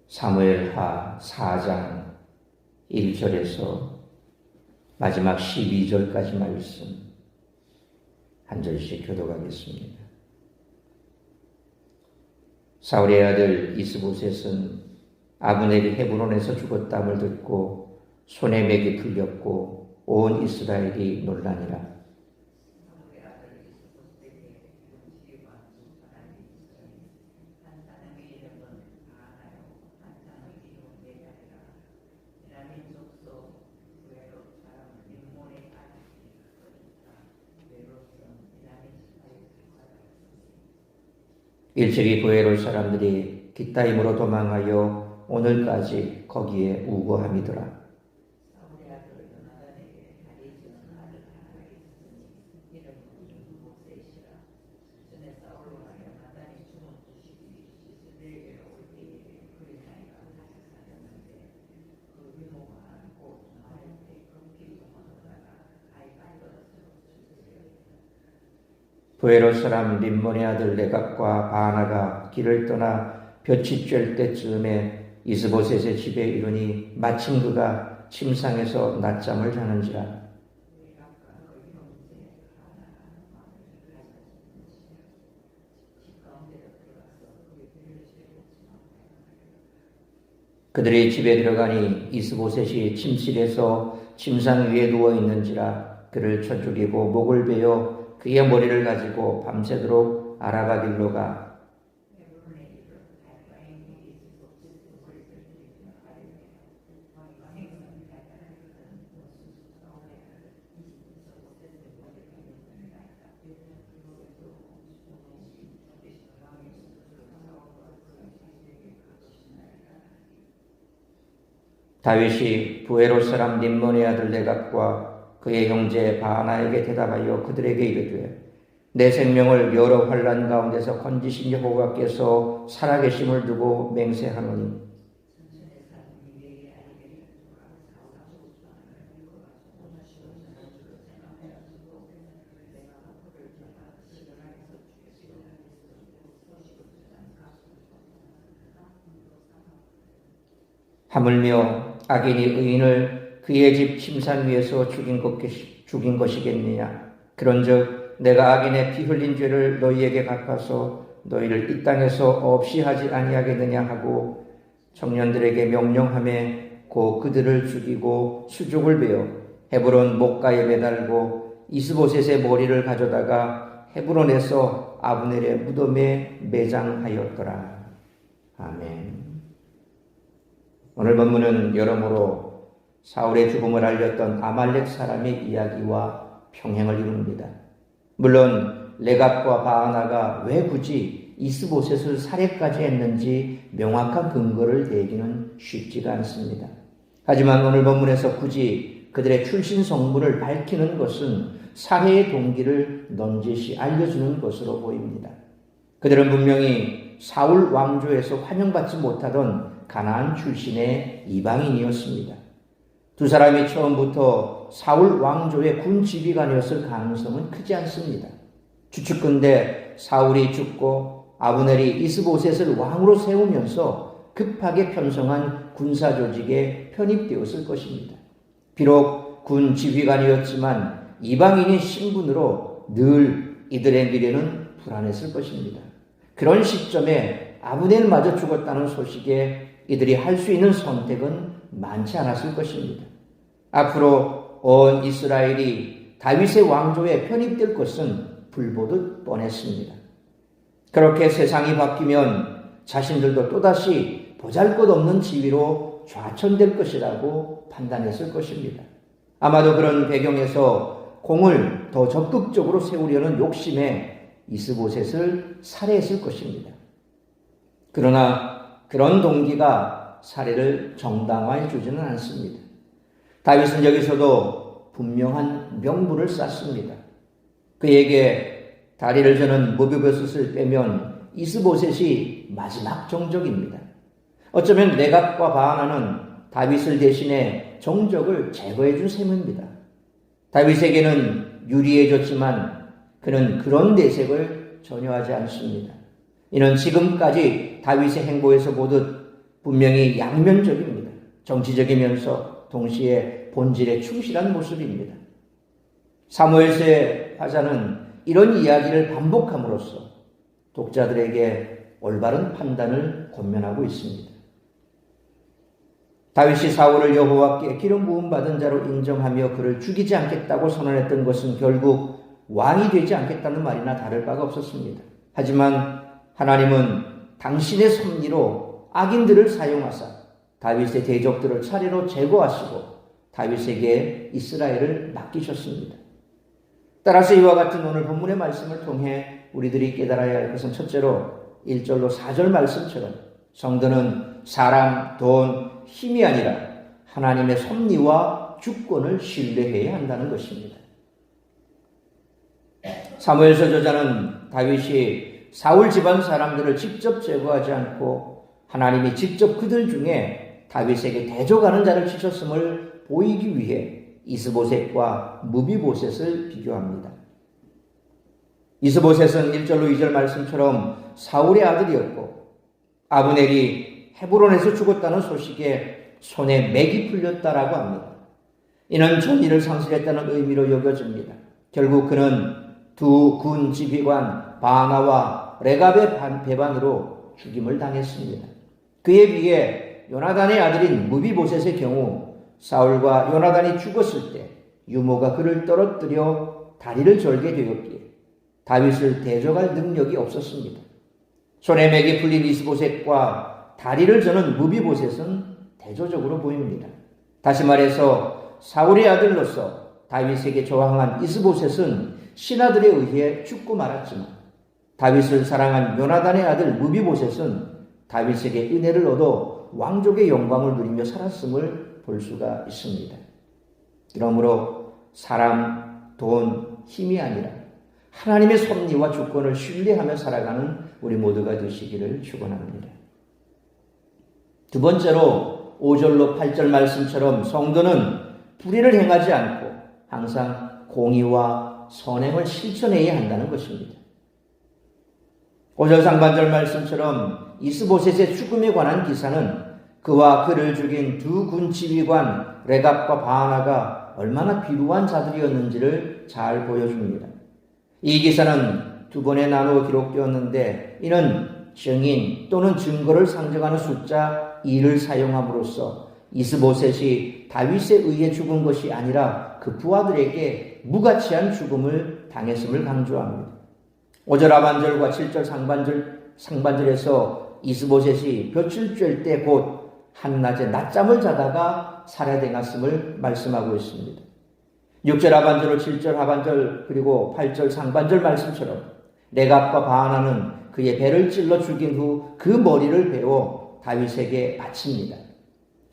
사무엘하 4장 1절에서 마지막 12절까지 말씀 한 절씩 교독하겠습니다. 사울의 아들 이스보셋은 아브넬이 헤브론에서 죽었다함을 듣고 손에 맥이 풀렸고 온 이스라엘이 놀라니라. 일찍이 부에롤 사람들이 깃타임으로 도망하여 오늘까지 거기에 우거함이더라. 부에롤 사람 림몬의 아들 레갑과 바나가 길을 떠나 볕이 쬐을 때쯤에 이스보셋의 집에 이르니 마침 그가 침상에서 낮잠을 자는지라. 그들이 집에 들어가니 이스보셋이 침실에서 침상 위에 누워 있는지라. 그를 쳐 죽이고 목을 베어 그의 머리를 가지고 밤새도록 알아가길로 가. 다윗이 부에롤 사람 림몬의 아들 레갑과 그의 형제 바나에게 대답하여 그들에게 이르되 내 생명을 여러 환난 가운데서 건지신 여호와께서 살아계심을 두고 맹세하노니 하물며 악인이 의인을 그의 집 침상 위에서 죽인 것이겠느냐. 그런즉 내가 악인의 피 흘린 죄를 너희에게 갚아서 너희를 이 땅에서 없이 하지 아니하겠느냐 하고 청년들에게 명령하매 곧 그들을 죽이고 수족을 베어 헤브론 목가에 매달고 이스보셋의 머리를 가져다가 헤브론에서 아브넬의 무덤에 매장하였더라. 아멘. 오늘 본문은 여러모로 사울의 죽음을 알렸던 아말렉 사람의 이야기와 평행을 이룹니다. 물론 레갑과 바하나가 왜 굳이 이스보셋을 살해까지 했는지 명확한 근거를 대기는 쉽지가 않습니다. 하지만 오늘 본문에서 굳이 그들의 출신 성분을 밝히는 것은 살해의 동기를 넌지시 알려주는 것으로 보입니다. 그들은 분명히 사울 왕조에서 환영받지 못하던 가나안 출신의 이방인이었습니다. 두 사람이 처음부터 사울 왕조의 군 지휘관이었을 가능성은 크지 않습니다. 추측컨대 사울이 죽고 아브넬이 이스보셋을 왕으로 세우면서 급하게 편성한 군사 조직에 편입되었을 것입니다. 비록 군 지휘관이었지만 이방인의 신분으로 늘 이들의 미래는 불안했을 것입니다. 그런 시점에 아브넬마저 죽었다는 소식에 이들이 할 수 있는 선택은 많지 않았을 것입니다. 앞으로 온 이스라엘이 다윗의 왕조에 편입될 것은 불보듯 뻔했습니다. 그렇게 세상이 바뀌면 자신들도 또다시 보잘것없는 지위로 좌천될 것이라고 판단했을 것입니다. 아마도 그런 배경에서 공을 더 적극적으로 세우려는 욕심에 이스보셋을 살해했을 것입니다. 그러나 그런 동기가 살해를 정당화해 주지는 않습니다. 다윗은 여기서도 분명한 명분을 쌓습니다. 그에게 다리를 저는 무비보셋을 빼면 이스보셋이 마지막 정적입니다. 어쩌면 레갑과 바하나는 다윗을 대신해 정적을 제거해 준 셈입니다. 다윗에게는 유리해졌지만 그는 그런 내색을 전혀 하지 않습니다. 이는 지금까지 다윗의 행보에서 보듯 분명히 양면적입니다. 정치적이면서 동시에 본질에 충실한 모습입니다. 사무엘서의 화자는 이런 이야기를 반복함으로써 독자들에게 올바른 판단을 권면하고 있습니다. 다윗이 사울을 여호와께 기름 부음 받은 자로 인정하며 그를 죽이지 않겠다고 선언했던 것은 결국 왕이 되지 않겠다는 말이나 다를 바가 없었습니다. 하지만 하나님은 당신의 섭리로 악인들을 사용하사 다윗의 대적들을 차례로 제거하시고 다윗에게 이스라엘을 맡기셨습니다. 따라서 이와 같은 오늘 본문의 말씀을 통해 우리들이 깨달아야 할 것은 첫째로 1절로 4절 말씀처럼 성도는 사람, 돈, 힘이 아니라 하나님의 섭리와 주권을 신뢰해야 한다는 것입니다. 사무엘서 저자는 다윗이 사울 집안 사람들을 직접 제거하지 않고 하나님이 직접 그들 중에 다윗에게 대적하는 자를 치셨음을 보이기 위해 이스보셋과 무비보셋을 비교합니다. 이스보셋은 1절로 2절 말씀처럼 사울의 아들이었고 아브넬이 헤브론에서 죽었다는 소식에 손에 맥이 풀렸다라고 합니다. 이는 전의를 상실했다는 의미로 여겨집니다. 결국 그는 두 군 지휘관 바나와 레갑의 배반으로 죽임을 당했습니다. 그에 비해 요나단의 아들인 무비보셋의 경우 사울과 요나단이 죽었을 때 유모가 그를 떨어뜨려 다리를 절게 되었기에 다윗을 대적할 능력이 없었습니다. 손에 맥이 풀린 이스보셋과 다리를 저는 무비보셋은 대조적으로 보입니다. 다시 말해서 사울의 아들로서 다윗에게 저항한 이스보셋은 신하들에 의해 죽고 말았지만 다윗을 사랑한 요나단의 아들 무비보셋은 다윗에게 은혜를 얻어 왕족의 영광을 누리며 살았음을 볼 수가 있습니다. 그러므로 사람, 돈, 힘이 아니라 하나님의 섭리와 주권을 신뢰하며 살아가는 우리 모두가 되시기를 축원합니다. 두 번째로 5절로 8절 말씀처럼 성도는 불의를 행하지 않고 항상 공의와 선행을 실천해야 한다는 것입니다. 5절 상반절 말씀처럼 이스보셋의 죽음에 관한 기사는 그와 그를 죽인 두 군 지휘관 레갑과 바나가 얼마나 비루한 자들이었는지를 잘 보여줍니다. 이 기사는 두 번에 나누어 기록되었는데 이는 증인 또는 증거를 상정하는 숫자 2를 사용함으로써 이스보셋이 다윗에 의해 죽은 것이 아니라 그 부하들에게 무가치한 죽음을 당했음을 강조합니다. 5절 하반절과 7절 상반절에서 이스보셋이 볕을 쬐을 때 곧 한낮에 낮잠을 자다가 살해당했음을 말씀하고 있습니다. 6절 하반절로 7절 하반절 그리고 8절 상반절 말씀처럼 레갑과 바하나는 그의 배를 찔러 죽인 후 그 머리를 베어 다윗에게 바칩니다.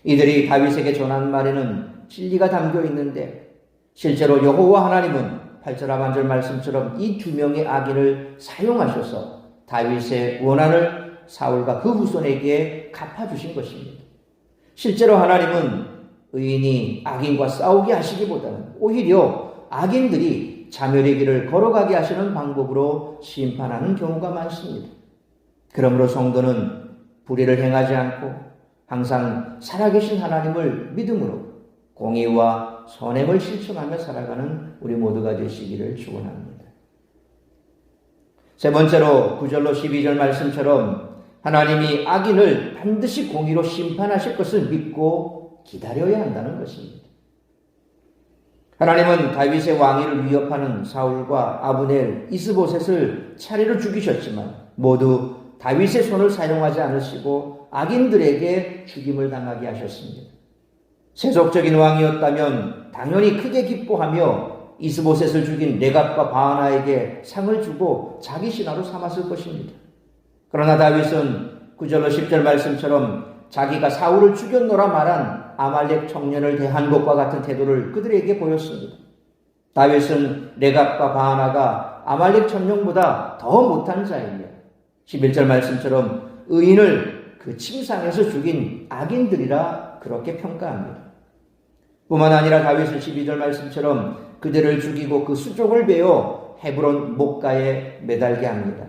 이들이 다윗에게 전한 말에는 진리가 담겨 있는데 실제로 여호와 하나님은 8절 하반절 말씀처럼 이 두 명의 악인을 사용하셔서 다윗의 원한을 사울과 그 후손에게 갚아주신 것입니다. 실제로 하나님은 의인이 악인과 싸우게 하시기보다는 오히려 악인들이 자멸의 길을 걸어가게 하시는 방법으로 심판하는 경우가 많습니다. 그러므로 성도는 불의를 행하지 않고 항상 살아계신 하나님을 믿음으로 공의와 선행을 실천하며 살아가는 우리 모두가 되시기를 축원합니다. 세 번째로 9절로 12절 말씀처럼 하나님이 악인을 반드시 공의로 심판하실 것을 믿고 기다려야 한다는 것입니다. 하나님은 다윗의 왕위를 위협하는 사울과 아브넬, 이스보셋을 차례로 죽이셨지만 모두 다윗의 손을 사용하지 않으시고 악인들에게 죽임을 당하게 하셨습니다. 세속적인 왕이었다면 당연히 크게 기뻐하며 이스보셋을 죽인 레갑과 바하나에게 상을 주고 자기 신하로 삼았을 것입니다. 그러나 다윗은 9절로 10절 말씀처럼 자기가 사울을 죽였노라 말한 아말렉 청년을 대한 것과 같은 태도를 그들에게 보였습니다. 다윗은 레갑과 바하나가 아말렉 청년보다 더 못한 자이며 11절 말씀처럼 의인을 그 침상에서 죽인 악인들이라 그렇게 평가합니다. 뿐만 아니라 다윗은 12절 말씀처럼 그들을 죽이고 그 수족을 베어 헤브론 목가에 매달게 합니다.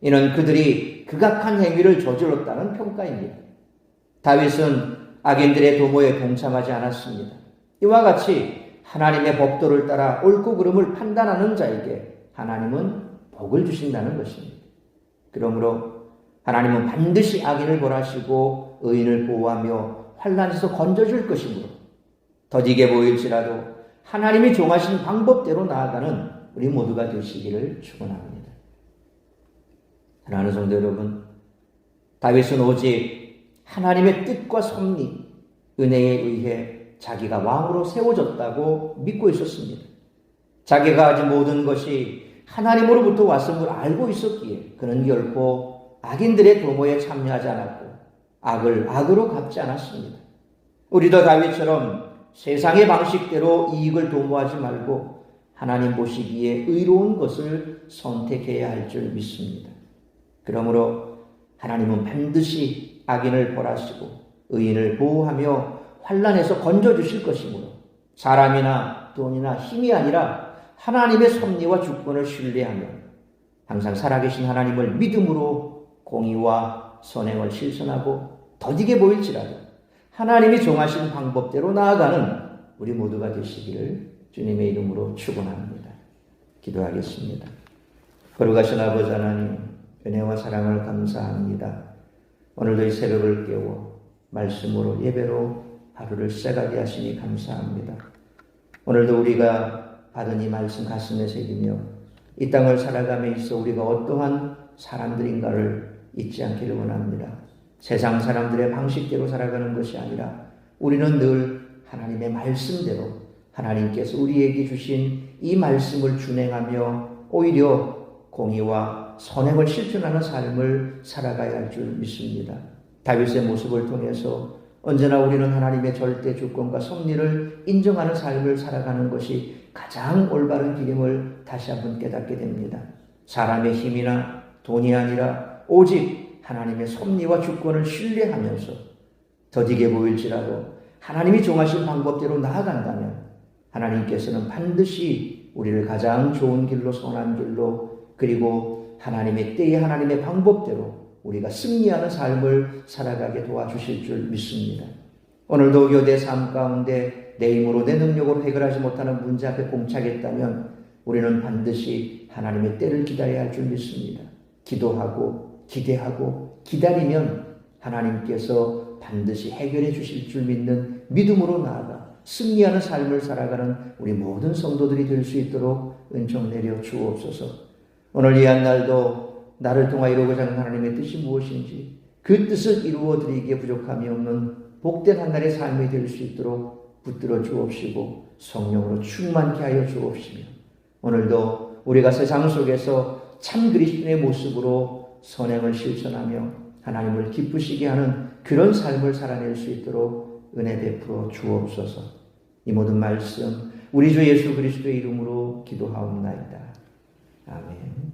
이는 그들이 극악한 행위를 저질렀다는 평가입니다. 다윗은 악인들의 도모에 동참하지 않았습니다. 이와 같이 하나님의 법도를 따라 옳고 그름을 판단하는 자에게 하나님은 복을 주신다는 것입니다. 그러므로 하나님은 반드시 악인을 벌하시고 의인을 보호하며 환난에서 건져줄 것이므로 더디게 보일지라도 하나님이 정하신 방법대로 나아가는 우리 모두가 되시기를 축원합니다. 사랑하는 성도 여러분, 다윗은 오직 하나님의 뜻과 섭리, 은혜에 의해 자기가 왕으로 세워졌다고 믿고 있었습니다. 자기가 가진 모든 것이 하나님으로부터 왔음을 알고 있었기에 그는 결코 악인들의 도모에 참여하지 않았고 악을 악으로 갚지 않았습니다. 우리도 다윗처럼 세상의 방식대로 이익을 도모하지 말고 하나님 보시기에 의로운 것을 선택해야 할 줄 믿습니다. 그러므로 하나님은 반드시 악인을 벌하시고 의인을 보호하며 환난에서 건져주실 것이므로 사람이나 돈이나 힘이 아니라 하나님의 섭리와 주권을 신뢰하며 항상 살아계신 하나님을 믿음으로 공의와 선행을 실천하고 더디게 보일지라도 하나님이 정하신 방법대로 나아가는 우리 모두가 되시기를 주님의 이름으로 축원합니다. 기도하겠습니다. 거룩하신 아버지 하나님, 은혜와 사랑을 감사합니다. 오늘도 이 새벽을 깨워 말씀으로 예배로 하루를 시작하게 하시니 감사합니다. 오늘도 우리가 받은 이 말씀 가슴에 새기며 이 땅을 살아감에 있어 우리가 어떠한 사람들인가를 잊지 않기를 원합니다. 세상 사람들의 방식대로 살아가는 것이 아니라 우리는 늘 하나님의 말씀대로 하나님께서 우리에게 주신 이 말씀을 준행하며 오히려 공의와 선행을 실천하는 삶을 살아가야 할 줄 믿습니다. 다윗의 모습을 통해서 언제나 우리는 하나님의 절대 주권과 섭리를 인정하는 삶을 살아가는 것이 가장 올바른 길임을 다시 한번 깨닫게 됩니다. 사람의 힘이나 돈이 아니라 오직 하나님의 섭리와 주권을 신뢰하면서 더디게 보일지라도 하나님이 정하신 방법대로 나아간다면 하나님께서는 반드시 우리를 가장 좋은 길로, 선한 길로, 그리고 하나님의 때에 하나님의 방법대로 우리가 승리하는 삶을 살아가게 도와주실 줄 믿습니다. 오늘도 교대 삶 가운데 내 힘으로 내 능력으로 해결하지 못하는 문제 앞에 봉착했다면 우리는 반드시 하나님의 때를 기다려야 할 줄 믿습니다. 기도하고 기대하고 기다리면 하나님께서 반드시 해결해 주실 줄 믿는 믿음으로 나아가 승리하는 삶을 살아가는 우리 모든 성도들이 될 수 있도록 은총 내려 주옵소서. 오늘 이 한 날도 나를 통하여 이루고자 하는 하나님의 뜻이 무엇인지 그 뜻을 이루어 드리기에 부족함이 없는 복된 한 날의 삶이 될 수 있도록 붙들어 주옵시고 성령으로 충만케 하여 주옵시며 오늘도 우리가 세상 속에서 참 그리스도의 모습으로 선행을 실천하며 하나님을 기쁘시게 하는 그런 삶을 살아낼 수 있도록 은혜 베풀어 주옵소서. 이 모든 말씀 우리 주 예수 그리스도의 이름으로 기도하옵나이다. 아멘.